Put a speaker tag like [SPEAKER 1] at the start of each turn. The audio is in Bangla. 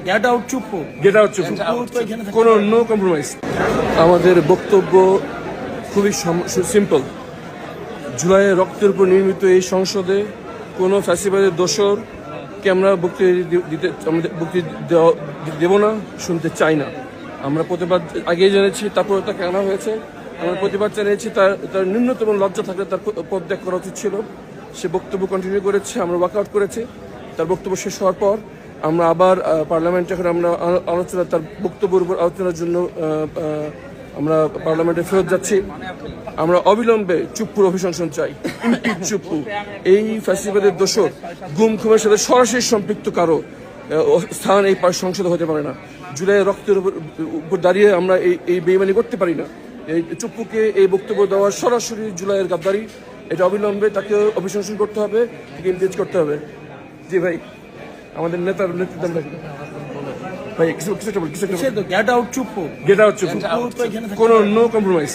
[SPEAKER 1] গেট আউট চুপ
[SPEAKER 2] কোনো নো কম্প্রোমাইজ। আমাদের বক্তব্য খুবই সিম্পল। জুলাইয়ের রক্তের উপর নির্মিত এই সংসদে কোনো ফ্যাসিবাদের দোসরকে আমরা বক্তৃতা দেব না, শুনতে চাই না। আমরা প্রতিবাদ আগেই জেনেছি, তারপরে তাকে আনা হয়েছে। আমরা প্রতিবাদ জানিয়েছি, তার ন্যূনতম লজ্জা থাকলে তার পদত্যাগ করা উচিত ছিল। সে বক্তব্য কন্টিনিউ করেছে, আমরা ওয়ার্কআউট করেছি। তার বক্তব্য শেষ হওয়ার পর আমরা আবার পার্লামেন্টে এখন আমরা আলোচনা, তার বক্তব্যের উপর আলোচনার জন্য আমরা পার্লামেন্টে ফেরত যাচ্ছি। আমরা অবিলম্বে চুপ্পুর অভিশংসন চাই। চুপ্পু এই ফ্যাসিবাদের দোষর গুম খুমের সাথে সরাসরি সম্পৃক্ত কারো স্থান এই সংসদে হতে পারে না। জুলাই রক্তের উপর দাঁড়িয়ে আমরা এই বেইমানি করতে পারি না। এই চুপ্পুকে এই বক্তব্য দেওয়া সরাসরি জুলাইয়ের গাদ্দারি। এটা অবিলম্বে তাকে অভিশংসন করতে হবে, তাকে ইমপিচ করতে হবে। জি ভাই, আমাদের নেতার নেতৃত্ব ভাই কিছু
[SPEAKER 1] গেট আউট চুপ
[SPEAKER 2] কোনো নো কম্প্রোমাইজ।